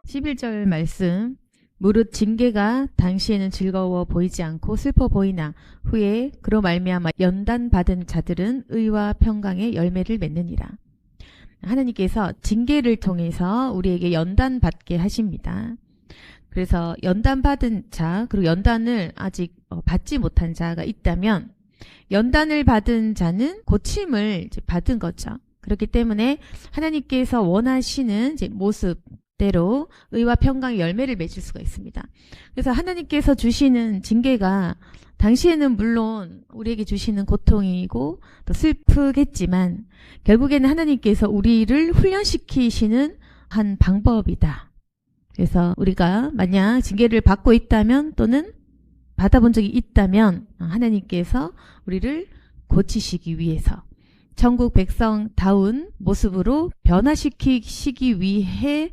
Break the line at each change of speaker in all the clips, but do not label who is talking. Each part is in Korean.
11절 말씀. 무릇 징계가 당시에는 즐거워 보이지 않고 슬퍼 보이나 후에 그로 말미암아 연단받은 자들은 의와 평강의 열매를 맺느니라. 하나님께서 징계를 통해서 우리에게 연단받게 하십니다. 그래서 연단받은 자, 그리고 연단을 아직 받지 못한 자가 있다면 연단을 받은 자는 고침을 받은 거죠. 그렇기 때문에 하나님께서 원하시는 모습대로 의와 평강의 열매를 맺을 수가 있습니다. 그래서 하나님께서 주시는 징계가 당시에는 물론 우리에게 주시는 고통이고 또 슬프겠지만 결국에는 하나님께서 우리를 훈련시키시는 한 방법이다. 그래서 우리가 만약 징계를 받고 있다면 또는 받아본 적이 있다면 하나님께서 우리를 고치시기 위해서 천국 백성다운 모습으로 변화시키시기 위해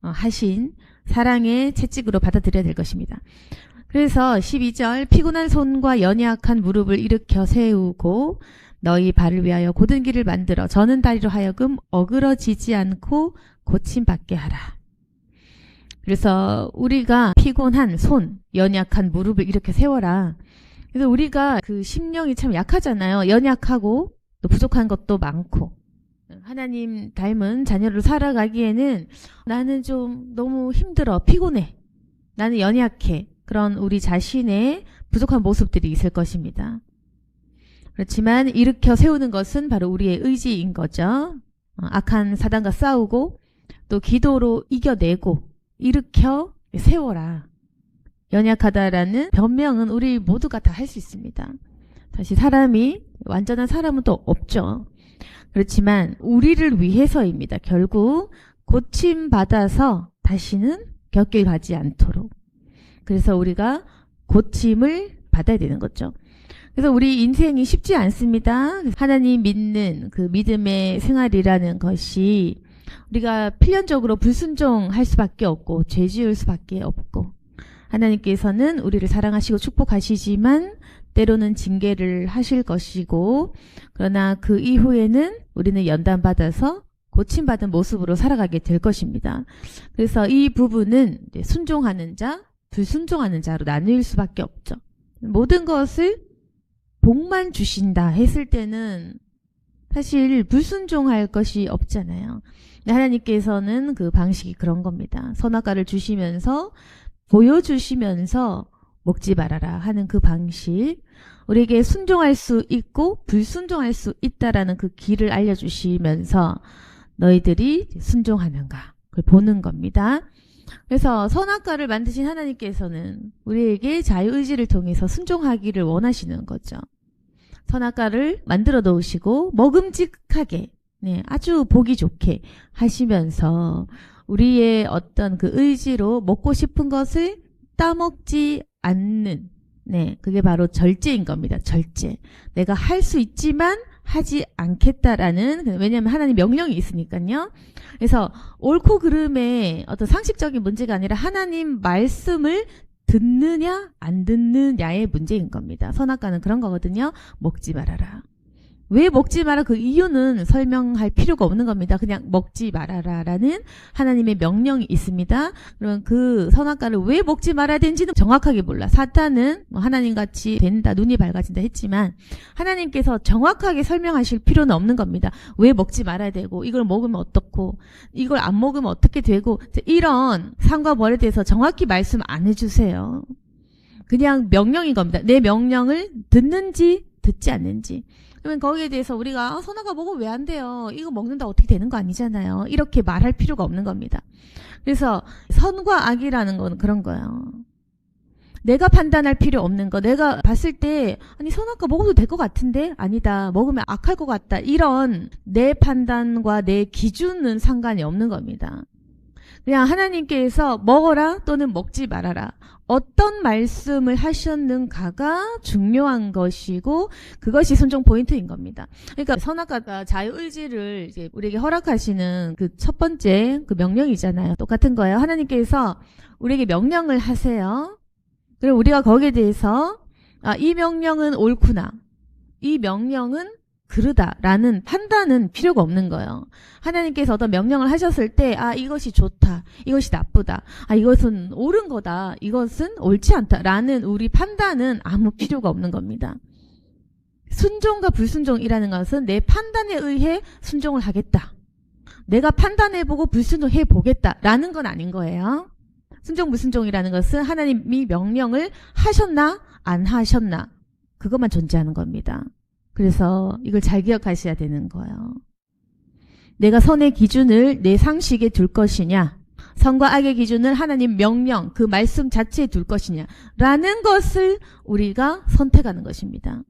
하신 사랑의 채찍으로 받아들여야 될 것입니다. 그래서 12절 피곤한 손과 연약한 무릎을 일으켜 세우고 너희 발을 위하여 곧은 길을 만들어 저는 다리로 하여금 어그러지지 않고 고침받게 하라. 그래서 우리가 피곤한 손, 연약한 무릎을 이렇게 세워라. 그래서 우리가 그 심령이 참 약하잖아요. 연약하고 또 부족한 것도 많고 하나님 닮은 자녀로 살아가기에는 나는 좀 너무 힘들어, 피곤해, 나는 연약해, 그런 우리 자신의 부족한 모습들이 있을 것입니다. 그렇지만 일으켜 세우는 것은 바로 우리의 의지인 거죠. 악한 사단과 싸우고 또 기도로 이겨내고 일으켜 세워라. 연약하다라는 변명은 우리 모두가 다 할 수 있습니다. 사실 사람이 완전한 사람은 또 없죠. 그렇지만 우리를 위해서입니다. 결국 고침받아서 다시는 곁길 가지 않도록. 그래서 우리가 고침을 받아야 되는 거죠. 그래서 우리 인생이 쉽지 않습니다. 하나님 믿는 그 믿음의 생활이라는 것이 우리가 필연적으로 불순종할 수밖에 없고 죄 지을 수밖에 없고 하나님께서는 우리를 사랑하시고 축복하시지만 때로는 징계를 하실 것이고 그러나 그 이후에는 우리는 연단받아서 고침받은 모습으로 살아가게 될 것입니다. 그래서 이 부분은 순종하는 자, 불순종하는 자로 나눌 수밖에 없죠. 모든 것을 복만 주신다 했을 때는 사실 불순종할 것이 없잖아요. 하나님께서는 그 방식이 그런 겁니다. 선악과를 주시면서 보여주시면서 먹지 말아라 하는 그 방식, 우리에게 순종할 수 있고 불순종할 수 있다라는 그 길을 알려주시면서 너희들이 순종하는가 그걸 보는 겁니다. 그래서 선악과를 만드신 하나님께서는 우리에게 자유의지를 통해서 순종하기를 원하시는 거죠. 선악과를 만들어 놓으시고 먹음직하게 아주 보기 좋게 하시면서 우리의 어떤 그 의지로 먹고 싶은 것을 따먹지 않는 그게 바로 절제인 겁니다. 절제. 내가 할 수 있지만 하지 않겠다라는, 왜냐하면 하나님 명령이 있으니까요. 그래서 옳고 그름의 어떤 상식적인 문제가 아니라 하나님 말씀을 듣느냐 안 듣느냐의 문제인 겁니다. 선악과는 그런 거거든요. 먹지 말아라. 왜 먹지 마라? 그 이유는 설명할 필요가 없는 겁니다. 그냥 먹지 말아라라는 하나님의 명령이 있습니다. 그러면 그 선악과를 왜 먹지 말아야 되는지는 정확하게 몰라. 사탄은 하나님같이 된다, 눈이 밝아진다 했지만 하나님께서 정확하게 설명하실 필요는 없는 겁니다. 왜 먹지 말아야 되고 이걸 먹으면 어떻고 이걸 안 먹으면 어떻게 되고 이런 상과 벌에 대해서 정확히 말씀 안 해주세요. 그냥 명령인 겁니다. 내 명령을 듣는지 듣지 않는지. 그러면 거기에 대해서 우리가 선악과 먹으면 왜 안 돼요? 이거 먹는다 어떻게 되는 거 아니잖아요. 이렇게 말할 필요가 없는 겁니다. 그래서 선과 악이라는 건 그런 거예요. 내가 판단할 필요 없는 거. 내가 봤을 때 아니 선악과 먹어도 될 것 같은데 아니다. 먹으면 악할 것 같다. 이런 내 판단과 내 기준은 상관이 없는 겁니다. 그냥 하나님께서 먹어라 또는 먹지 말아라. 어떤 말씀을 하셨는가가 중요한 것이고 그것이 순종 포인트인 겁니다. 그러니까 선악과가 자유의지를 이제 우리에게 허락하시는 그 첫 번째 그 명령이잖아요. 똑같은 거예요. 하나님께서 우리에게 명령을 하세요. 그리고 우리가 거기에 대해서 이 명령은 옳구나. 이 명령은 그르다라는 판단은 필요가 없는 거예요. 하나님께서 어떤 명령을 하셨을 때 이것이 좋다, 이것이 나쁘다, 이것은 옳은 거다, 이것은 옳지 않다라는 우리 판단은 아무 필요가 없는 겁니다. 순종과 불순종이라는 것은 내 판단에 의해 순종을 하겠다, 내가 판단해보고 불순종해보겠다라는 건 아닌 거예요. 순종 불순종이라는 것은 하나님이 명령을 하셨나 안 하셨나 그것만 존재하는 겁니다. 그래서 이걸 잘 기억하셔야 되는 거예요. 내가 선의 기준을 내 상식에 둘 것이냐, 선과 악의 기준을 하나님 명령, 그 말씀 자체에 둘 것이냐 라는 것을 우리가 선택하는 것입니다.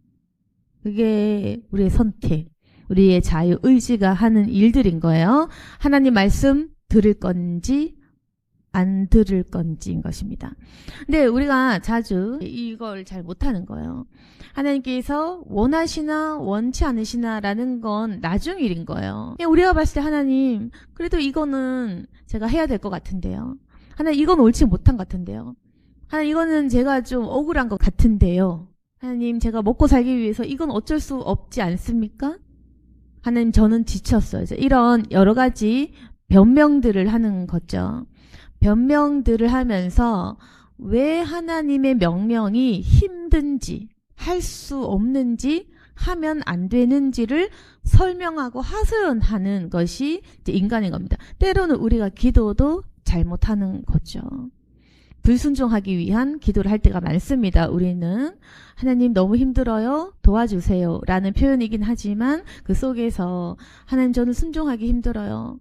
그게 우리의 선택, 우리의 자유 의지가 하는 일들인 거예요. 하나님 말씀 들을 건지 안 들을 건지인 것입니다. 근데 우리가 자주 이걸 잘 못하는 거예요. 하나님께서 원하시나 원치 않으시나 라는 건 나중 일인 거예요. 우리가 봤을 때 하나님 그래도 이거는 제가 해야 될 것 같은데요, 하나님 이건 옳지 못한 것 같은데요, 하나님 이거는 제가 좀 억울한 것 같은데요, 하나님 제가 먹고 살기 위해서 이건 어쩔 수 없지 않습니까? 하나님 저는 지쳤어요. 이런 여러 가지 변명들을 하는 거죠. 변명들을 하면서 왜 하나님의 명령이 힘든지, 할 수 없는지, 하면 안 되는지를 설명하고 하소연하는 것이 인간인 겁니다. 때로는 우리가 기도도 잘못하는 거죠. 불순종하기 위한 기도를 할 때가 많습니다. 우리는 하나님 너무 힘들어요, 도와주세요 라는 표현이긴 하지만 그 속에서 하나님 저는 순종하기 힘들어요,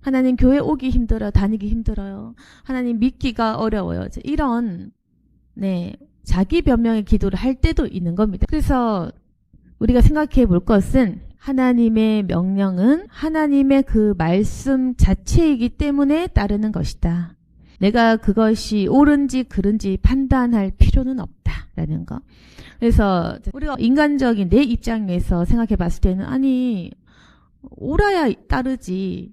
하나님 교회 오기 힘들어요, 다니기 힘들어요, 하나님 믿기가 어려워요, 이런 자기 변명의 기도를 할 때도 있는 겁니다. 그래서 우리가 생각해 볼 것은 하나님의 명령은 하나님의 그 말씀 자체이기 때문에 따르는 것이다. 내가 그것이 옳은지 그른지 판단할 필요는 없다라는 거. 그래서 우리가 인간적인 내 입장에서 생각해 봤을 때는 옳아야 따르지,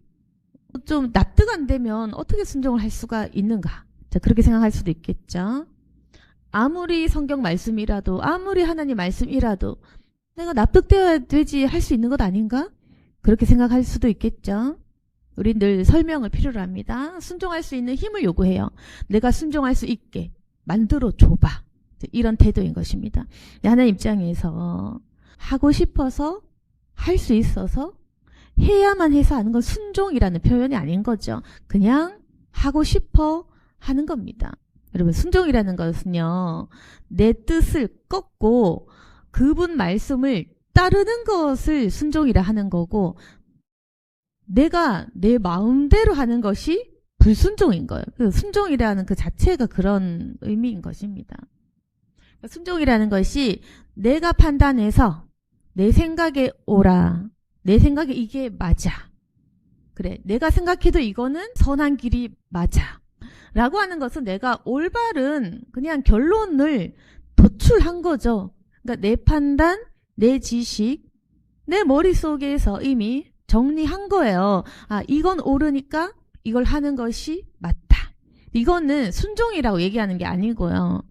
좀 납득 안 되면 어떻게 순종을 할 수가 있는가. 그렇게 생각할 수도 있겠죠. 아무리 성경 말씀이라도, 아무리 하나님 말씀이라도 내가 납득되어야 되지 할 수 있는 것 아닌가? 그렇게 생각할 수도 있겠죠. 우린 늘 설명을 필요로 합니다. 순종할 수 있는 힘을 요구해요. 내가 순종할 수 있게 만들어 줘봐. 이런 태도인 것입니다. 하나님 입장에서 하고 싶어서 할 수 있어서 해야만 해서 하는 건 순종이라는 표현이 아닌 거죠. 그냥 하고 싶어 하는 겁니다. 여러분, 순종이라는 것은요, 내 뜻을 꺾고 그분 말씀을 따르는 것을 순종이라 하는 거고, 내가 내 마음대로 하는 것이 불순종인 거예요. 순종이라는 그 자체가 그런 의미인 것입니다. 순종이라는 것이 내가 판단해서 내 생각에 옳아, 내 생각에 이게 맞아, 그래 내가 생각해도 이거는 선한 길이 맞아 라고 하는 것은 내가 올바른 그냥 결론을 도출한 거죠. 그러니까 내 판단, 내 지식, 내 머릿속에서 이미 정리한 거예요. 이건 옳으니까 이걸 하는 것이 맞다. 이거는 순종이라고 얘기하는 게 아니고요.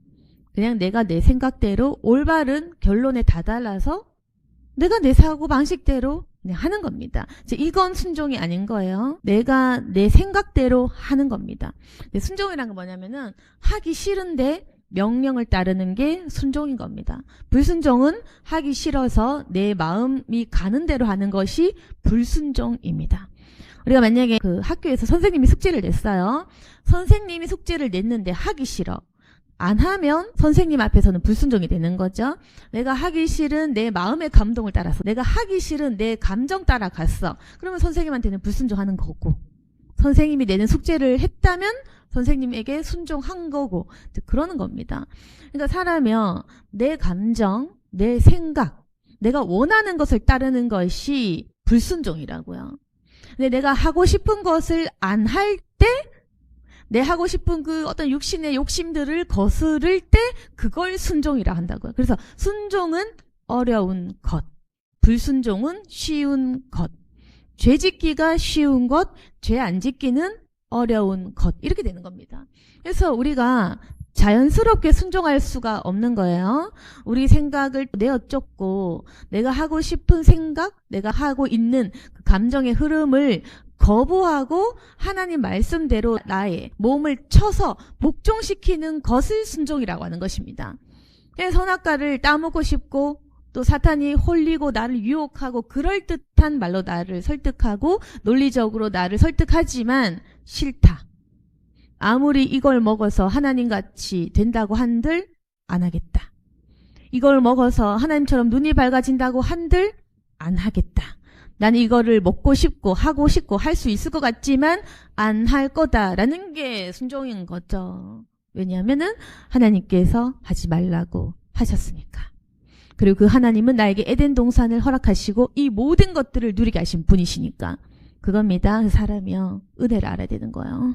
그냥 내가 내 생각대로 올바른 결론에 다다라서 내가 내 사고방식대로 그냥 하는 겁니다. 이건 순종이 아닌 거예요. 내가 내 생각대로 하는 겁니다. 순종이란 건 뭐냐면은 하기 싫은데 명령을 따르는 게 순종인 겁니다. 불순종은 하기 싫어서 내 마음이 가는 대로 하는 것이 불순종입니다. 우리가 만약에 그 학교에서 선생님이 숙제를 냈어요. 선생님이 숙제를 냈는데 하기 싫어. 안 하면 선생님 앞에서는 불순종이 되는 거죠. 내가 하기 싫은 내 마음의 감동을 따라서, 내가 하기 싫은 내 감정 따라갔어. 그러면 선생님한테는 불순종하는 거고, 선생님이 내는 숙제를 했다면 선생님에게 순종한 거고, 그러는 겁니다. 그러니까 사람이요, 내 감정, 내 생각, 내가 원하는 것을 따르는 것이 불순종이라고요. 근데 내가 하고 싶은 것을 안 할 때, 내 하고 싶은 그 어떤 육신의 욕심들을 거스를 때 그걸 순종이라 한다고요. 그래서 순종은 어려운 것, 불순종은 쉬운 것, 죄 짓기가 쉬운 것, 죄 안 짓기는 어려운 것, 이렇게 되는 겁니다. 그래서 우리가 자연스럽게 순종할 수가 없는 거예요. 우리 생각을 내어쫓고 내가 하고 싶은 생각, 내가 하고 있는 그 감정의 흐름을 거부하고 하나님 말씀대로 나의 몸을 쳐서 복종시키는 것을 순종이라고 하는 것입니다. 선악과를 따먹고 싶고 또 사탄이 홀리고 나를 유혹하고 그럴듯한 말로 나를 설득하고 논리적으로 나를 설득하지만 싫다. 아무리 이걸 먹어서 하나님같이 된다고 한들 안 하겠다. 이걸 먹어서 하나님처럼 눈이 밝아진다고 한들 안 하겠다. 나는 이거를 먹고 싶고 하고 싶고 할 수 있을 것 같지만 안 할 거다라는 게 순종인 거죠. 왜냐하면은 하나님께서 하지 말라고 하셨으니까. 그리고 그 하나님은 나에게 에덴 동산을 허락하시고 이 모든 것들을 누리게 하신 분이시니까. 그겁니다. 그 사람이요. 은혜를 알아야 되는 거예요.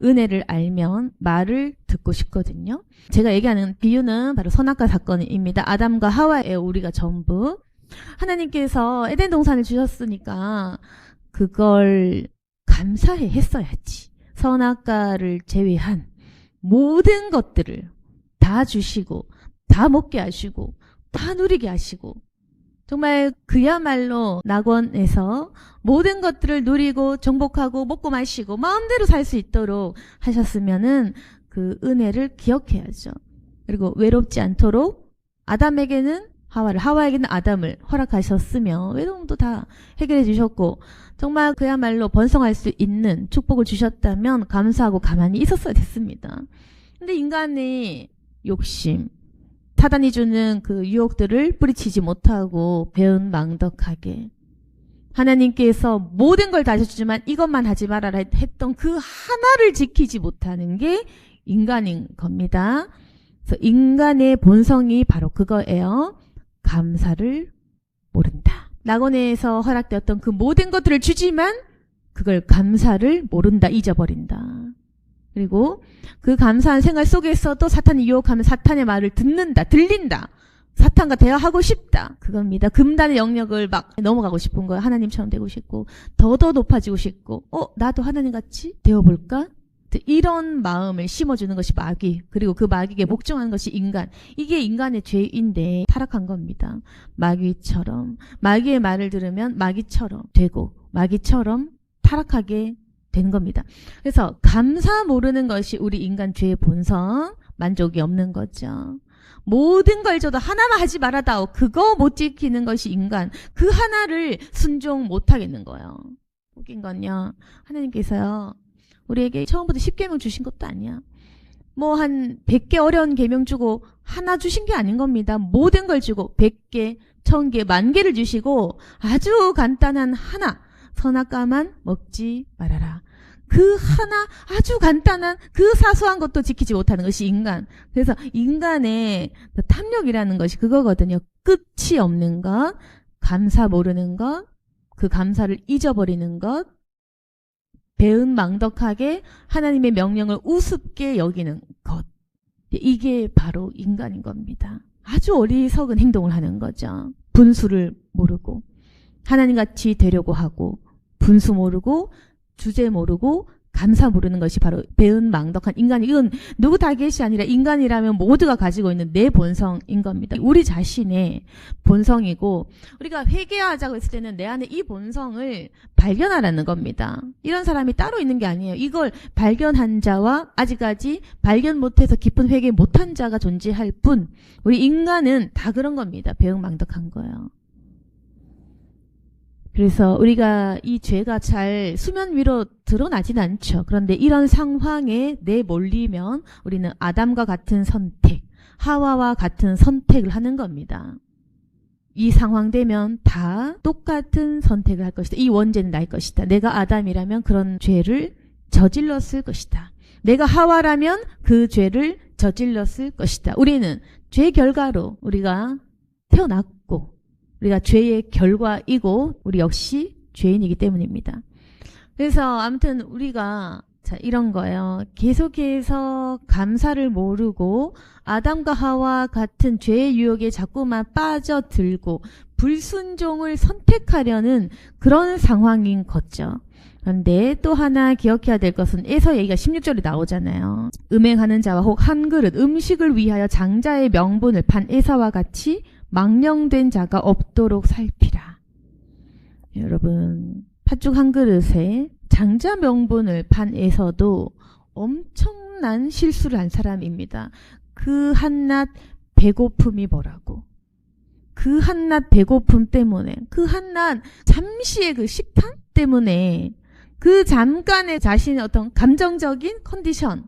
은혜를 알면 말을 듣고 싶거든요. 제가 얘기하는 비유는 바로 선악과 사건입니다. 아담과 하와의 우리가 전부. 하나님께서 에덴 동산을 주셨으니까 그걸 감사해 했어야지. 선악과를 제외한 모든 것들을 다 주시고 다 먹게 하시고 다 누리게 하시고 정말 그야말로 낙원에서 모든 것들을 누리고 정복하고 먹고 마시고 마음대로 살 수 있도록 하셨으면은 그 은혜를 기억해야죠. 그리고 외롭지 않도록 아담에게는 하와를, 하와에게는 아담을 허락하셨으며 외로움도 다 해결해 주셨고 정말 그야말로 번성할 수 있는 축복을 주셨다면 감사하고 가만히 있었어야 됐습니다. 근데 인간의 욕심, 사단이 주는 그 유혹들을 뿌리치지 못하고 배은망덕하게 하나님께서 모든 걸 다 주지만 이것만 하지 말아라 했던 그 하나를 지키지 못하는 게 인간인 겁니다. 그래서 인간의 본성이 바로 그거예요. 감사를 모른다. 낙원에서 허락되었던 그 모든 것들을 주지만 그걸 감사를 모른다, 잊어버린다. 그리고 그 감사한 생활 속에서도 사탄이 유혹하면 사탄의 말을 듣는다, 들린다. 사탄과 대화하고 싶다. 그겁니다. 금단의 영역을 막 넘어가고 싶은 거예요. 하나님처럼 되고 싶고 더 높아지고 싶고 나도 하나님같이 되어볼까? 이런 마음을 심어주는 것이 마귀, 그리고 그 마귀에게 복종하는 것이 인간. 이게 인간의 죄인데 타락한 겁니다. 마귀처럼, 마귀의 말을 들으면 마귀처럼 되고 마귀처럼 타락하게 되는 겁니다. 그래서 감사 모르는 것이 우리 인간 죄의 본성, 만족이 없는 거죠. 모든 걸 줘도 하나만 하지 말아다오. 그거 못 지키는 것이 인간. 그 하나를 순종 못 하겠는 거예요. 웃긴 건요, 하나님께서요 우리에게 처음부터 10계명 주신 것도 아니야. 뭐 한 100개 어려운 계명 주고 하나 주신 게 아닌 겁니다. 모든 걸 주고 100개, 1000개, 10,000개를 주시고 아주 간단한 하나, 선악과만 먹지 말아라. 그 하나, 아주 간단한 그 사소한 것도 지키지 못하는 것이 인간. 그래서 인간의 탐욕이라는 것이 그거거든요. 끝이 없는 것, 감사 모르는 것, 그 감사를 잊어버리는 것, 배은망덕하게 하나님의 명령을 우습게 여기는 것. 이게 바로 인간인 겁니다. 아주 어리석은 행동을 하는 거죠. 분수를 모르고 하나님같이 되려고 하고 분수 모르고 주제 모르고 감사 모르는 것이 바로 배은망덕한 인간이. 이건 누구 타겟이 아니라 인간이라면 모두가 가지고 있는 내 본성인 겁니다. 우리 자신의 본성이고 우리가 회개하자고 했을 때는 내 안에 이 본성을 발견하라는 겁니다. 이런 사람이 따로 있는 게 아니에요. 이걸 발견한 자와 아직까지 발견 못해서 깊은 회개 못한 자가 존재할 뿐 우리 인간은 다 그런 겁니다. 배은망덕한 거예요. 그래서 우리가 이 죄가 잘 수면 위로 드러나진 않죠. 그런데 이런 상황에 내몰리면 우리는 아담과 같은 선택, 하와와 같은 선택을 하는 겁니다. 이 상황 되면 다 똑같은 선택을 할 것이다. 이 원죄는 나의 것이다. 내가 아담이라면 그런 죄를 저질렀을 것이다. 내가 하와라면 그 죄를 저질렀을 것이다. 우리는 죄 결과로 우리가 태어났고 우리가 죄의 결과이고 우리 역시 죄인이기 때문입니다. 그래서 아무튼 우리가 이런 거예요. 계속해서 감사를 모르고 아담과 하와 같은 죄의 유혹에 자꾸만 빠져들고 불순종을 선택하려는 그런 상황인 거죠. 그런데 또 하나 기억해야 될 것은 에서 얘기가 16절에 나오잖아요. 음행하는 자와 혹 한 그릇 음식을 위하여 장자의 명분을 판 에사와 같이 망령된 자가 없도록 살피라. 여러분, 팥죽 한 그릇에 장자 명분을 판 에서도 엄청난 실수를 한 사람입니다. 그 한낱 배고픔이 뭐라고? 그 한낱 배고픔 때문에, 그 한낱 잠시의 그 식탐 때문에, 그 잠깐의 자신의 어떤 감정적인 컨디션,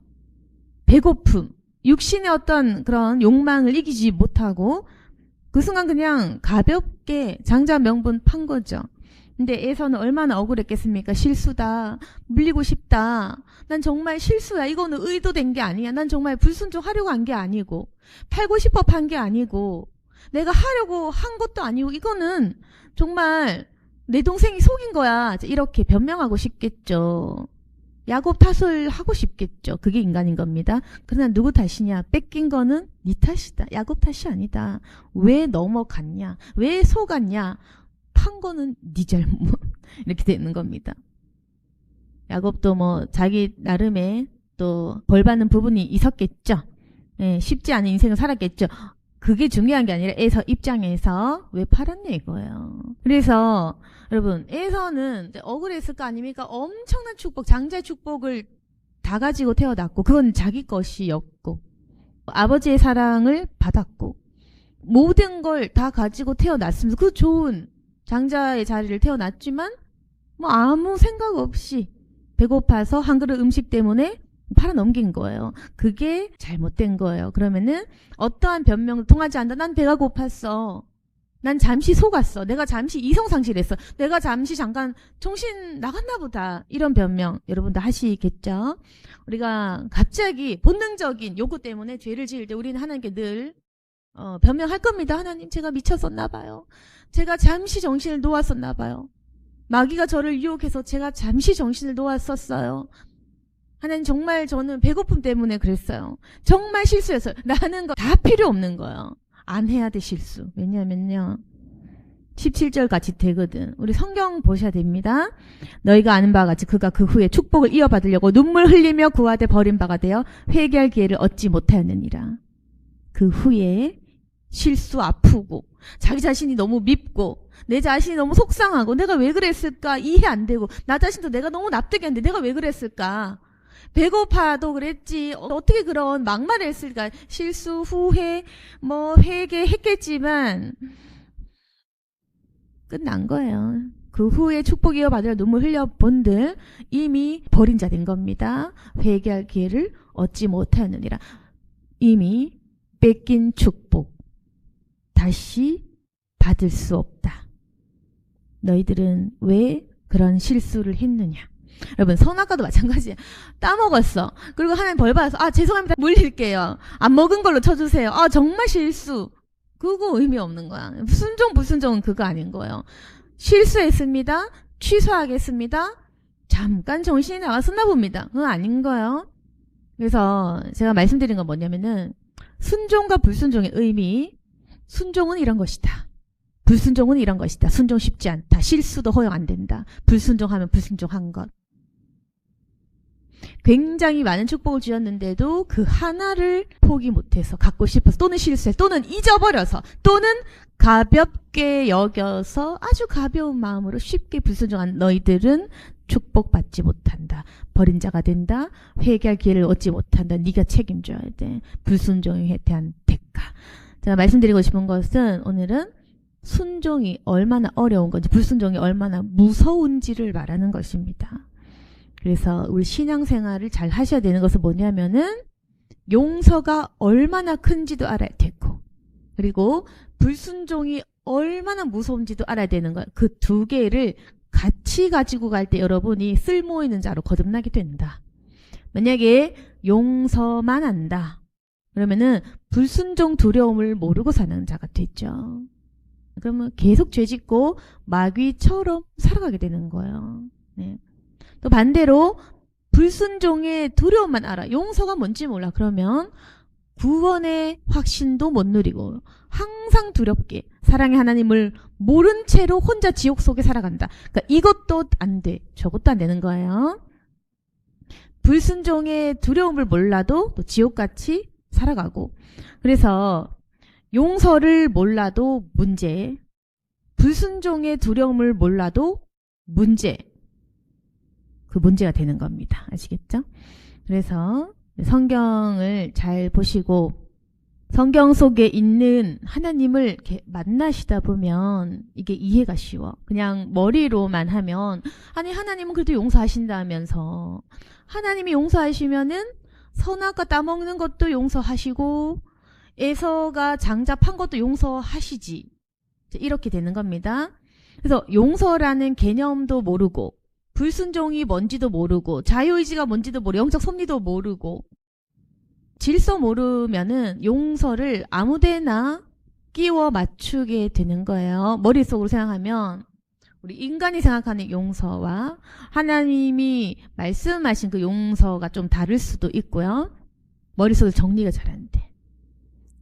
배고픔, 육신의 어떤 그런 욕망을 이기지 못하고 그 순간 그냥 가볍게 장자 명분 판 거죠. 근데 에서는 얼마나 억울했겠습니까? 실수다. 물리고 싶다. 난 정말 실수야. 이거는 의도된 게 아니야. 난 정말 불순종하려고 한 게 아니고, 팔고 싶어 판 게 아니고, 내가 하려고 한 것도 아니고, 이거는 정말 내 동생이 속인 거야. 이렇게 변명하고 싶겠죠. 야곱 탓을 하고 싶겠죠. 그게 인간인 겁니다. 그러나 누구 탓이냐? 뺏긴 거는 네 탓이다. 야곱 탓이 아니다. 왜 넘어갔냐? 왜 속았냐? 판 거는 네 잘못. 이렇게 되는 겁니다. 야곱도 뭐 자기 나름의 또 벌받는 부분이 있었겠죠. 예, 쉽지 않은 인생을 살았겠죠. 그게 중요한 게 아니라 에서 입장에서 왜 팔았냐 이거예요. 그래서 여러분, 에서는 억울했을 거 아닙니까? 엄청난 축복, 장자의 축복을 다 가지고 태어났고, 그건 자기 것이었고, 아버지의 사랑을 받았고, 모든 걸 다 가지고 태어났으면서 그 좋은 장자의 자리를 태어났지만 뭐 아무 생각 없이 배고파서 한 그릇 음식 때문에 팔아넘긴 거예요. 그게 잘못된 거예요. 그러면은 어떠한 변명도 통하지 않는다. 난 배가 고팠어. 난 잠시 속았어. 내가 잠시 이성상실했어. 내가 잠시 잠깐 정신 나갔나 보다. 이런 변명 여러분도 하시겠죠? 우리가 갑자기 본능적인 요구 때문에 죄를 지을 때 우리는 하나님께 늘 변명할 겁니다. 하나님, 제가 미쳤었나 봐요. 제가 잠시 정신을 놓았었나 봐요. 마귀가 저를 유혹해서 제가 잠시 정신을 놓았었어요. 하나님, 정말 저는 배고픔 때문에 그랬어요. 정말 실수했어요. 라는 거 다 필요 없는 거예요. 안 해야 돼, 실수. 왜냐면요, 17절 같이 되거든. 우리 성경 보셔야 됩니다. 너희가 아는 바와 같이 그가 그 후에 축복을 이어받으려고 눈물 흘리며 구하되 버린 바가 되어 회개할 기회를 얻지 못하였느니라. 그 후에 실수 아프고 자기 자신이 너무 밉고 내 자신이 너무 속상하고 내가 왜 그랬을까 이해 안 되고 나 자신도 내가 너무 납득이 안 돼. 내가 왜 그랬을까? 배고파도 그랬지. 어떻게 그런 막말을 했을까? 실수, 후회, 뭐 회개했겠지만 끝난 거예요. 그 후에 축복 이어받으려 눈물 흘려본들 이미 버린 자 된 겁니다. 회개할 기회를 얻지 못하느니라. 이미 뺏긴 축복 다시 받을 수 없다. 너희들은 왜 그런 실수를 했느냐? 여러분, 선악과도 마찬가지예요. 따먹었어. 그리고 하나님 벌 받아서 죄송합니다. 물릴게요. 안 먹은 걸로 쳐주세요. 정말 실수. 그거 의미 없는 거야. 순종 불순종은 그거 아닌 거예요. 실수했습니다. 취소하겠습니다. 잠깐 정신이 나갔었나 봅니다. 그건 아닌 거예요. 그래서 제가 말씀드린 건 뭐냐면은 순종과 불순종의 의미, 순종은 이런 것이다. 불순종은 이런 것이다. 순종 쉽지 않다. 실수도 허용 안 된다. 불순종하면 불순종한 것. 굉장히 많은 축복을 주었는데도 그 하나를 포기 못해서 갖고 싶어서 또는 실수해서 또는 잊어버려서 또는 가볍게 여겨서 아주 가벼운 마음으로 쉽게 불순종한 너희들은 축복받지 못한다. 버린 자가 된다. 회개할 기회를 얻지 못한다. 네가 책임져야 돼. 불순종에 대한 대가. 제가 말씀드리고 싶은 것은 오늘은 순종이 얼마나 어려운 건지 불순종이 얼마나 무서운지를 말하는 것입니다. 그래서 우리 신앙생활을 잘 하셔야 되는 것은 뭐냐면은 용서가 얼마나 큰지도 알아야 되고 그리고 불순종이 얼마나 무서운지도 알아야 되는 거예요. 그 두 개를 같이 가지고 갈 때 여러분이 쓸모 있는 자로 거듭나게 된다. 만약에 용서만 한다. 그러면은 불순종 두려움을 모르고 사는 자가 되죠. 그러면 계속 죄짓고 마귀처럼 살아가게 되는 거예요. 네. 또 반대로 불순종의 두려움만 알아. 용서가 뭔지 몰라. 그러면 구원의 확신도 못 누리고 항상 두렵게 사랑의 하나님을 모른 채로 혼자 지옥 속에 살아간다. 그러니까 이것도 안 돼. 저것도 안 되는 거예요. 불순종의 두려움을 몰라도 또 지옥같이 살아가고. 그래서 용서를 몰라도 문제, 불순종의 두려움을 몰라도 문제, 그 문제가 되는 겁니다. 아시겠죠? 그래서 성경을 잘 보시고 성경 속에 있는 하나님을 이렇게 만나시다 보면 이게 이해가 쉬워. 그냥 머리로만 하면 아니 하나님은 그래도 용서하신다면서 하나님이 용서하시면은 선악과 따먹는 것도 용서하시고 에서가 장자 판 것도 용서하시지. 이렇게 되는 겁니다. 그래서 용서라는 개념도 모르고 불순종이 뭔지도 모르고 자유의지가 뭔지도 모르고 영적 섭리도 모르고 질서 모르면은 용서를 아무데나 끼워 맞추게 되는 거예요. 머릿속으로 생각하면 우리 인간이 생각하는 용서와 하나님이 말씀하신 그 용서가 좀 다를 수도 있고요. 머릿속에 정리가 잘 안 돼.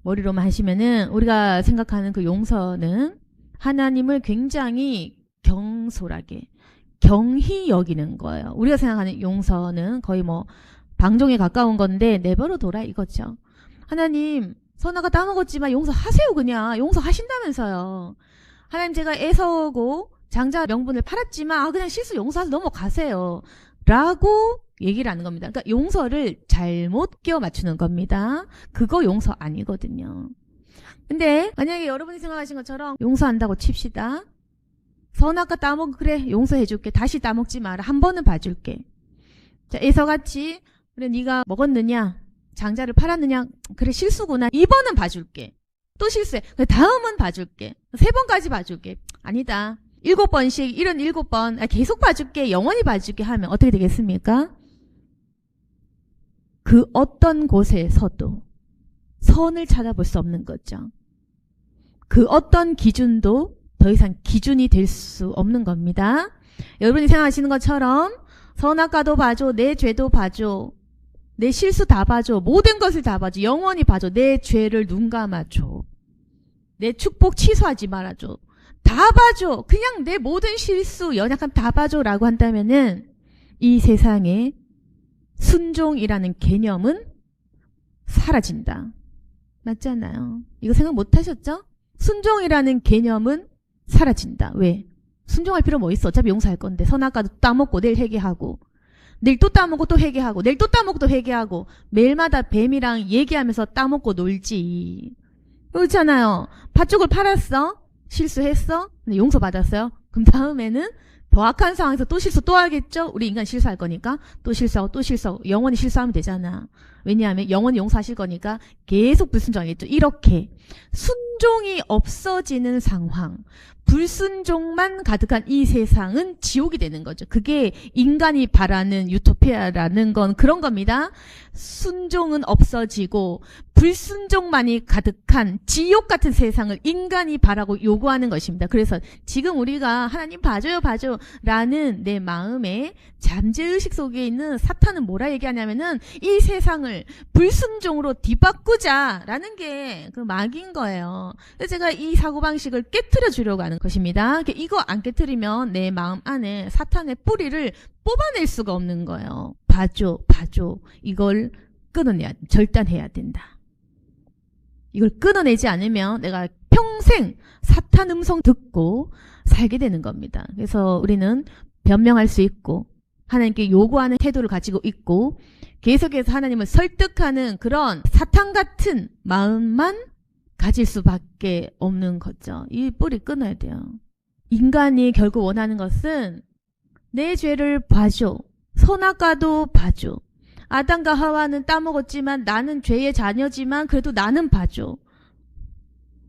머리로만 하시면은 우리가 생각하는 그 용서는 하나님을 굉장히 경솔하게 경히 여기는 거예요. 우리가 생각하는 용서는 거의 뭐 방종에 가까운 건데 내버려 둬라 이거죠. 하나님 선악과 따먹었지만 용서하세요. 그냥 용서하신다면서요. 하나님 제가 에서고 장자 명분을 팔았지만 그냥 실수 용서해서 넘어가세요 라고 얘기를 하는 겁니다. 그러니까 용서를 잘못 끼워 맞추는 겁니다. 그거 용서 아니거든요. 근데 만약에 여러분이 생각하신 것처럼 용서한다고 칩시다. 선악과 따먹 그래 용서해줄게. 다시 따먹지 마라. 한 번은 봐줄게. 자, 에서같이 그래 네가 먹었느냐 장자를 팔았느냐 그래 실수구나. 2번은 봐줄게. 또 실수해. 그래 다음은 봐줄게. 3번까지 봐줄게. 아니다. 7번씩 77번 계속 봐줄게. 영원히 봐줄게 하면 어떻게 되겠습니까? 그 어떤 곳에서도 선을 찾아볼 수 없는 거죠. 그 어떤 기준도 더 이상 기준이 될 수 없는 겁니다. 여러분이 생각하시는 것처럼 선악과도 봐줘, 내 죄도 봐줘, 내 실수 다 봐줘, 모든 것을 다 봐줘, 영원히 봐줘, 내 죄를 눈 감아줘, 내 축복 취소하지 말아줘, 다 봐줘, 그냥 내 모든 실수, 연약함 다 봐줘라고 한다면은 이 세상에 순종이라는 개념은 사라진다. 맞잖아요. 이거 생각 못 하셨죠? 순종이라는 개념은 사라진다. 왜? 순종할 필요 뭐 있어? 어차피 용서할 건데. 선악과도 따먹고 내일 회개하고 내일 또 따먹고 또 회개하고 내일 또 따먹고 또 회개하고 매일마다 뱀이랑 얘기하면서 따먹고 놀지. 그렇잖아요. 팥죽을 팔았어. 실수했어. 근데 용서받았어요. 그럼 다음에는 더 악한 상황에서 또 실수 또 하겠죠? 우리 인간 실수할 거니까 또 실수하고 또 실수하고 영원히 실수하면 되잖아. 왜냐하면 영원히 용서하실 거니까 계속 불순종하겠죠. 이렇게 순종이 없어지는 상황, 불순종만 가득한 이 세상은 지옥이 되는 거죠. 그게 인간이 바라는 유토피아라는 건 그런 겁니다. 순종은 없어지고 불순종만이 가득한 지옥 같은 세상을 인간이 바라고 요구하는 것입니다. 그래서 지금 우리가 하나님 봐줘요 봐줘 라는 내 마음에 잠재의식 속에 있는 사탄은 뭐라 얘기하냐면은 이 세상을 불순종으로 뒤바꾸자 라는 게 그 막인 거예요. 그래서 제가 이 사고방식을 깨트려 주려고 하는 것입니다. 이거 안 깨트리면 내 마음 안에 사탄의 뿌리를 뽑아낼 수가 없는 거예요. 봐줘 봐줘 이걸 끊어내야 절단해야 된다. 이걸 끊어내지 않으면 내가 평생 사탄 음성 듣고 살게 되는 겁니다. 그래서 우리는 변명할 수 있고 하나님께 요구하는 태도를 가지고 있고 계속해서 하나님을 설득하는 그런 사탄 같은 마음만 가질 수밖에 없는 거죠. 이 뿌리 끊어야 돼요. 인간이 결국 원하는 것은 내 죄를 봐줘. 선악과도 봐줘. 아담과 하와는 따먹었지만 나는 죄의 자녀지만 그래도 나는 봐줘.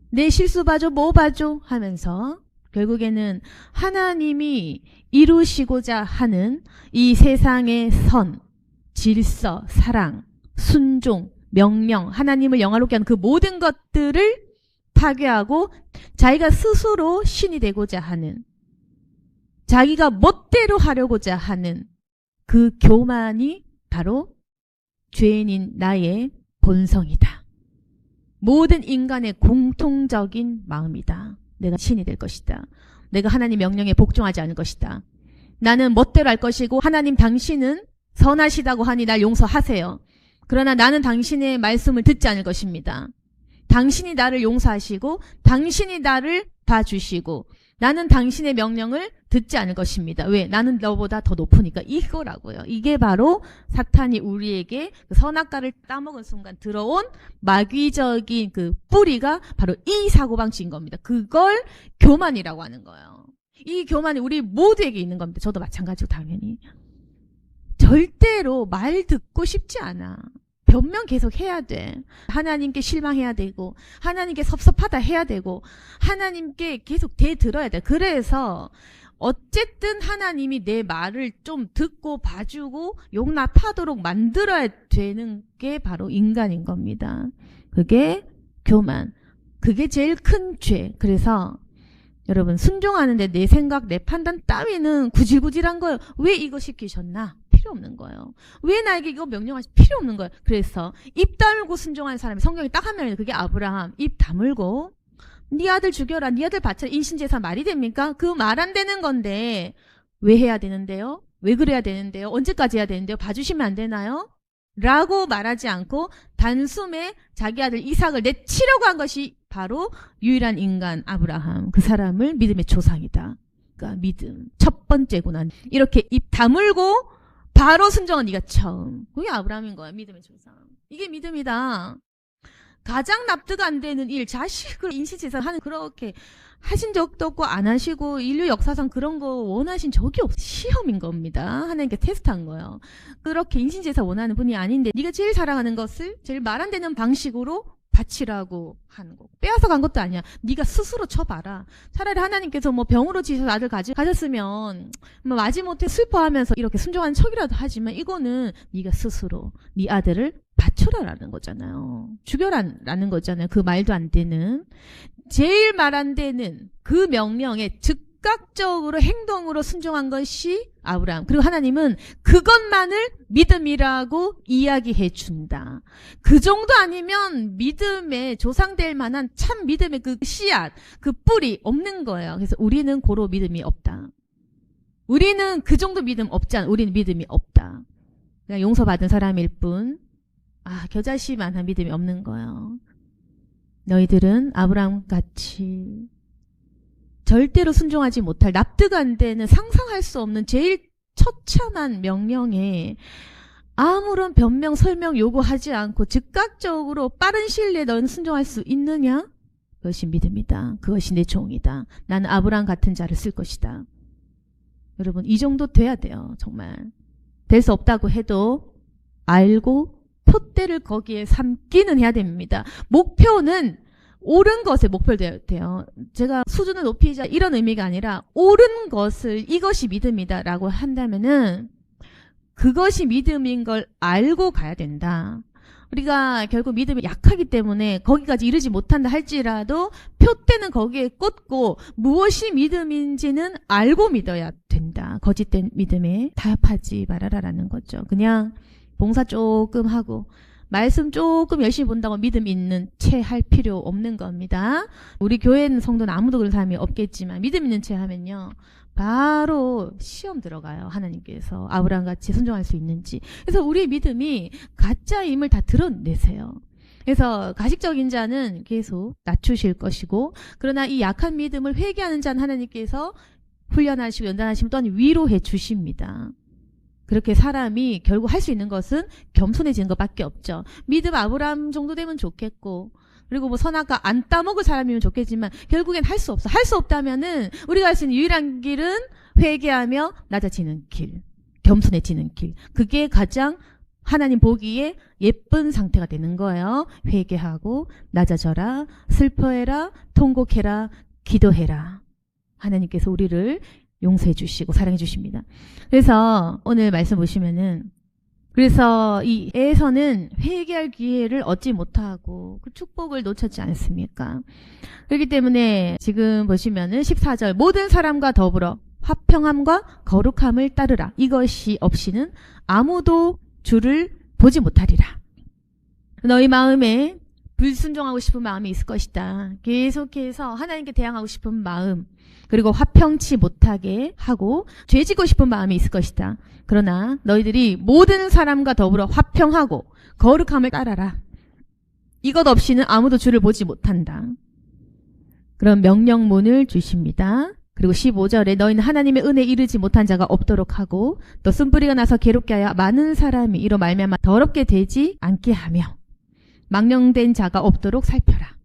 내 실수 봐줘, 뭐 봐줘 하면서 결국에는 하나님이 이루시고자 하는 이 세상의 선, 질서, 사랑, 순종, 명령, 하나님을 영화롭게 하는 그 모든 것들을 파괴하고 자기가 스스로 신이 되고자 하는, 자기가 멋대로 하려고자 하는 그 교만이 바로 죄인인 나의 본성이다. 모든 인간의 공통적인 마음이다. 내가 신이 될 것이다. 내가 하나님 명령에 복종하지 않을 것이다. 나는 멋대로 할 것이고 하나님 당신은 선하시다고 하니 날 용서하세요. 그러나 나는 당신의 말씀을 듣지 않을 것입니다. 당신이 나를 용서하시고 당신이 나를 봐주시고 나는 당신의 명령을 듣지 않을 것입니다. 왜? 나는 너보다 더 높으니까. 이거라고요. 이게 바로 사탄이 우리에게 그 선악과를 따먹은 순간 들어온 마귀적인 그 뿌리가 바로 이 사고방식인 겁니다. 그걸 교만이라고 하는 거예요. 이 교만이 우리 모두에게 있는 겁니다. 저도 마찬가지고 당연히. 절대로 말 듣고 싶지 않아. 변명 계속 해야 돼. 하나님께 실망해야 되고 하나님께 섭섭하다 해야 되고 하나님께 계속 대들어야 돼. 그래서 어쨌든 하나님이 내 말을 좀 듣고 봐주고 용납하도록 만들어야 되는 게 바로 인간인 겁니다. 그게 교만. 그게 제일 큰 죄. 그래서 여러분 순종하는데 내 생각, 내 판단 따위는 구질구질한 거예요. 왜 이거 시키셨나? 필요 없는 거예요. 왜 나에게 이거 명령하시? 필요 없는 거예요. 그래서 입 다물고 순종하는 사람이 성경에 딱 하면 그게 아브라함. 입 다물고 네 아들 죽여라. 네 아들 바쳐라. 인신제사 말이 됩니까? 그 말 안 되는 건데 왜 해야 되는데요? 왜 그래야 되는데요? 언제까지 해야 되는데요? 봐주시면 안 되나요? 라고 말하지 않고 단숨에 자기 아들 이삭을 내치려고 한 것이 바로 유일한 인간 아브라함. 그 사람을 믿음의 조상이다. 그러니까 믿음. 첫 번째구나. 이렇게 입 다물고 바로 순종한 네가 처음. 그게 아브라함인 거야. 믿음의 조상. 이게 믿음이다. 가장 납득 안 되는 일, 자식을 인신제사하는 그렇게 하신 적도 없고 안 하시고 인류 역사상 그런 거 원하신 적이 없어. 시험인 겁니다. 하나님께 테스트한 거예요. 그렇게 인신제사 원하는 분이 아닌데 네가 제일 사랑하는 것을 제일 말 안 되는 방식으로 바치라고 하는 거. 빼앗아 간 것도 아니야. 네가 스스로 쳐봐라. 차라리 하나님께서 뭐 병으로 지셔서 아들 가졌으면 뭐 마지못해 슬퍼하면서 이렇게 순종하는 척이라도 하지만 이거는 네가 스스로 네 아들을 바쳐라라는 거잖아요. 죽여라라는 거잖아요. 그 말도 안 되는. 제일 말 안 되는 그 명령에 즉각적으로 행동으로 순종한 것이 아브라함. 그리고 하나님은 그것만을 믿음이라고 이야기해 준다. 그 정도 아니면 믿음에 조상될 만한 참 믿음의 그 씨앗, 그 뿌리 없는 거예요. 그래서 우리는 고로 믿음이 없다. 우리는 그 정도 믿음 없잖아. 우리는 믿음이 없다. 그냥 용서받은 사람일 뿐. 겨자씨만한 믿음이 없는 거예요. 너희들은 아브라함 같이 절대로 순종하지 못할, 납득 안 되는, 상상할 수 없는 제일 처참한 명령에 아무런 변명, 설명 요구하지 않고 즉각적으로 빠른 시일 내에 너는 순종할 수 있느냐? 그것이 믿음이다. 그것이 내 종이다. 나는 아브라함 같은 자를 쓸 것이다. 여러분, 이 정도 돼야 돼요. 정말. 될 수 없다고 해도 알고 표대를 거기에 삼기는 해야 됩니다. 목표는 옳은 것에 목표를 돼요. 제가 수준을 높이자 이런 의미가 아니라 옳은 것을 이것이 믿음이다 라고 한다면은 그것이 믿음인 걸 알고 가야 된다. 우리가 결국 믿음이 약하기 때문에 거기까지 이르지 못한다 할지라도 표대는 거기에 꽂고 무엇이 믿음인지는 알고 믿어야 된다. 거짓된 믿음에 타협하지 말아라라는 거죠. 그냥 봉사 조금 하고 말씀 조금 열심히 본다고 믿음 있는 채 할 필요 없는 겁니다. 우리 교회는 성도는 아무도 그런 사람이 없겠지만 믿음 있는 채 하면요. 바로 시험 들어가요. 하나님께서 아브라함같이 순종할 수 있는지. 그래서 우리의 믿음이 가짜임을 다 드러내세요. 그래서 가식적인 자는 계속 낮추실 것이고 그러나 이 약한 믿음을 회개하는 자는 하나님께서 훈련하시고 연단하시면 또한 위로해 주십니다. 그렇게 사람이 결국 할 수 있는 것은 겸손해지는 것밖에 없죠. 믿음 아브라함 정도 되면 좋겠고 그리고 뭐 선악과 안 따먹을 사람이면 좋겠지만 결국엔 할 수 없어. 할 수 없다면은 우리가 할 수 있는 유일한 길은 회개하며 낮아지는 길, 겸손해지는 길. 그게 가장 하나님 보기에 예쁜 상태가 되는 거예요. 회개하고 낮아져라, 슬퍼해라, 통곡해라, 기도해라. 하나님께서 우리를 용서해 주시고 사랑해 주십니다. 그래서 오늘 말씀 보시면은 그래서 이 에서는 회개할 기회를 얻지 못하고 그 축복을 놓쳤지 않습니까? 그렇기 때문에 지금 보시면은 14절 모든 사람과 더불어 화평함과 거룩함을 따르라. 이것이 없이는 아무도 주를 보지 못하리라. 너희 마음에 불순종하고 싶은 마음이 있을 것이다. 계속해서 하나님께 대항하고 싶은 마음, 그리고 화평치 못하게 하고 죄지고 싶은 마음이 있을 것이다. 그러나 너희들이 모든 사람과 더불어 화평하고 거룩함을 따라라. 이것 없이는 아무도 주를 보지 못한다. 그런 명령문을 주십니다. 그리고 15절에 너희는 하나님의 은혜에 이르지 못한 자가 없도록 하고 또 쓴뿌리가 나서 괴롭게 하여 많은 사람이 이로 말미암아 더럽게 되지 않게 하며 망령된 자가 없도록 살펴라.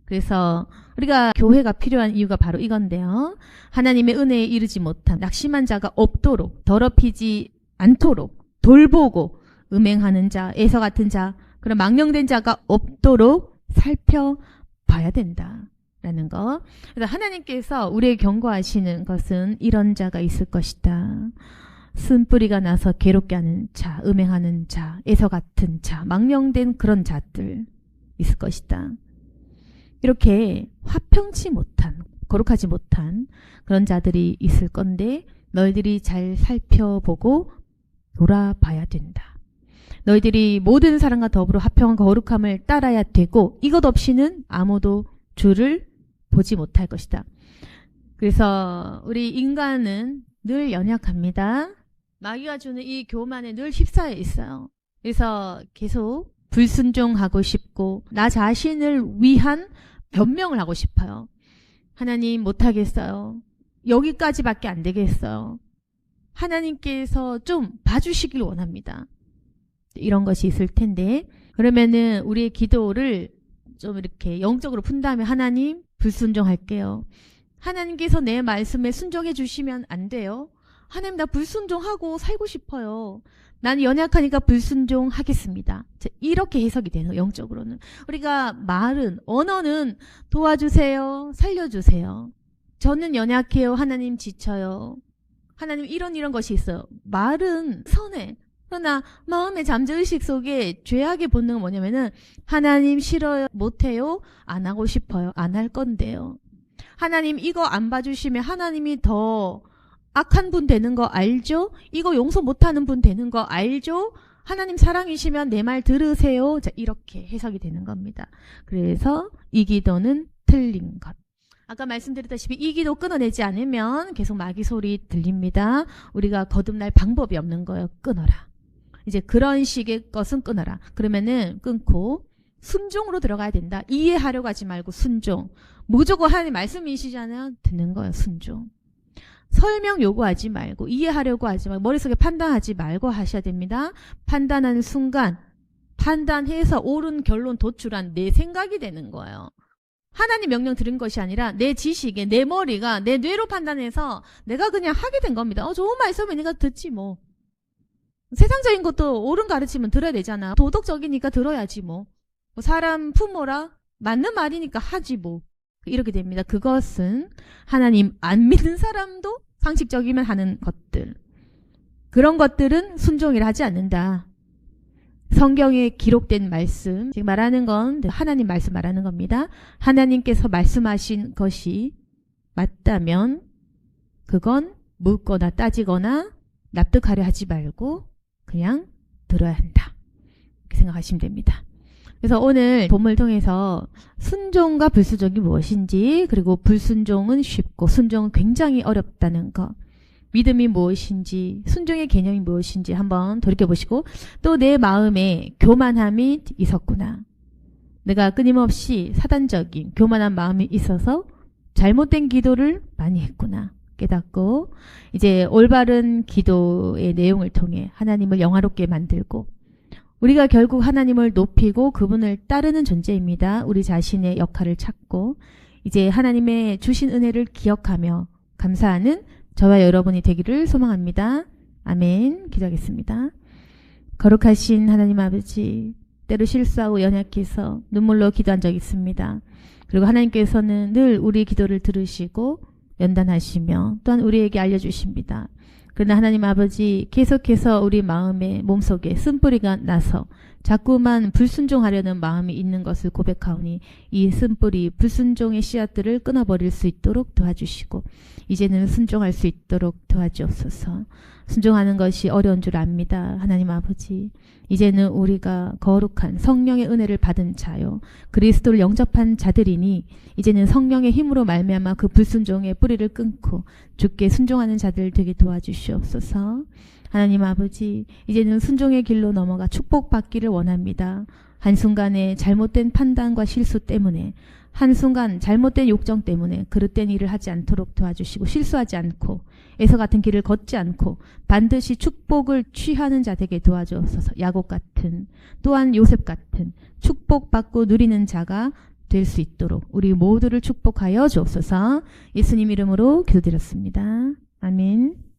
그래서 우리가 교회가 필요한 이유가 바로 이건데요. 하나님의 은혜에 이르지 못한 낙심한 자가 없도록, 더럽히지 않도록 돌보고 음행하는 자, 애서 같은 자, 그런 망령된 자가 없도록 살펴봐야 된다라는 거. 그래서 하나님께서 우리에게 경고하시는 것은 이런 자가 있을 것이다. 쓴뿌리가 나서 괴롭게 하는 자, 음행하는 자, 애서 같은 자, 망령된 그런 자들 있을 것이다. 이렇게 화평치 못한, 거룩하지 못한 그런 자들이 있을 건데 너희들이 잘 살펴보고 돌아봐야 된다. 너희들이 모든 사람과 더불어 화평과 거룩함을 따라야 되고 이것 없이는 아무도 주를 보지 못할 것이다. 그래서 우리 인간은 늘 연약합니다. 마귀가 주는 이 교만에 늘 휩싸여 있어요. 그래서 계속 불순종하고 싶고 나 자신을 위한 변명을 하고 싶어요. 하나님 못하겠어요. 여기까지밖에 안 되겠어요. 하나님께서 좀 봐주시길 원합니다. 이런 것이 있을 텐데 그러면은 우리의 기도를 좀 이렇게 영적으로 푼 다음에 하나님 불순종할게요. 하나님께서 내 말씀에 순종해 주시면 안 돼요. 하나님 나 불순종하고 살고 싶어요. 난 연약하니까 불순종하겠습니다. 이렇게 해석이 되는 영적으로는. 우리가 말은 언어는 도와주세요. 살려주세요. 저는 연약해요. 하나님 지쳐요. 하나님 이런 것이 있어요. 말은 선해. 그러나 마음의 잠재의식 속에 죄악의 본능은 뭐냐면은 하나님 싫어요. 못해요. 안 하고 싶어요. 안 할 건데요. 하나님 이거 안 봐주시면 하나님이 더 악한 분 되는 거 알죠? 이거 용서 못하는 분 되는 거 알죠? 하나님 사랑이시면 내 말 들으세요. 자, 이렇게 해석이 되는 겁니다. 그래서 이 기도는 틀린 것. 아까 말씀드렸다시피 이 기도 끊어내지 않으면 계속 마귀 소리 들립니다. 우리가 거듭날 방법이 없는 거예요. 끊어라. 이제 그런 식의 것은 끊어라. 그러면은 끊고 순종으로 들어가야 된다. 이해하려고 하지 말고 순종. 무조건 하나님 말씀이시잖아요. 듣는 거예요. 순종. 설명 요구하지 말고 이해하려고 하지 말고 머릿속에 판단하지 말고 하셔야 됩니다. 판단하는 순간 판단해서 옳은 결론 도출한 내 생각이 되는 거예요. 하나님 명령 들은 것이 아니라 내 지식에 내 머리가 내 뇌로 판단해서 내가 그냥 하게 된 겁니다. 좋은 말씀이니까 듣지 뭐. 세상적인 것도 옳은 가르치면 들어야 되잖아. 도덕적이니까 들어야지 뭐. 사람 품어라. 맞는 말이니까 하지 뭐. 이렇게 됩니다. 그것은 하나님 안 믿는 사람도 상식적이면 하는 것들. 그런 것들은 순종이라 하지 않는다. 성경에 기록된 말씀, 지금 말하는 건 하나님 말씀 말하는 겁니다. 하나님께서 말씀하신 것이 맞다면 그건 묻거나 따지거나 납득하려 하지 말고 그냥 들어야 한다. 이렇게 생각하시면 됩니다. 그래서 오늘 본문을 통해서 순종과 불순종이 무엇인지, 그리고 불순종은 쉽고 순종은 굉장히 어렵다는 것, 믿음이 무엇인지, 순종의 개념이 무엇인지 한번 돌이켜보시고, 또 내 마음에 교만함이 있었구나. 내가 끊임없이 사단적인 교만한 마음이 있어서 잘못된 기도를 많이 했구나 깨닫고, 이제 올바른 기도의 내용을 통해 하나님을 영화롭게 만들고, 우리가 결국 하나님을 높이고 그분을 따르는 존재입니다. 우리 자신의 역할을 찾고 이제 하나님의 주신 은혜를 기억하며 감사하는 저와 여러분이 되기를 소망합니다. 아멘. 기도하겠습니다. 거룩하신 하나님 아버지, 때로 실수하고 연약해서 눈물로 기도한 적이 있습니다. 그리고 하나님께서는 늘 우리 기도를 들으시고 연단하시며 또한 우리에게 알려주십니다. 그러나 하나님 아버지, 계속해서 우리 마음에 몸속에 쓴뿌리가 나서 자꾸만 불순종하려는 마음이 있는 것을 고백하오니 이 쓴뿌리 불순종의 씨앗들을 끊어버릴 수 있도록 도와주시고 이제는 순종할 수 있도록 도와주옵소서. 순종하는 것이 어려운 줄 압니다. 하나님 아버지, 이제는 우리가 거룩한 성령의 은혜를 받은 자요 그리스도를 영접한 자들이니 이제는 성령의 힘으로 말미암아 그 불순종의 뿌리를 끊고 주께 순종하는 자들 되게 도와주시옵소서. 하나님 아버지, 이제는 순종의 길로 넘어가 축복받기를 원합니다. 한순간에 잘못된 판단과 실수 때문에, 한순간 잘못된 욕정 때문에 그릇된 일을 하지 않도록 도와주시고 실수하지 않고 에서 같은 길을 걷지 않고 반드시 축복을 취하는 자 되게 도와주옵소서. 야곱 같은, 또한 요셉 같은 축복받고 누리는 자가 될 수 있도록 우리 모두를 축복하여 주옵소서. 예수님 이름으로 기도드렸습니다. 아멘.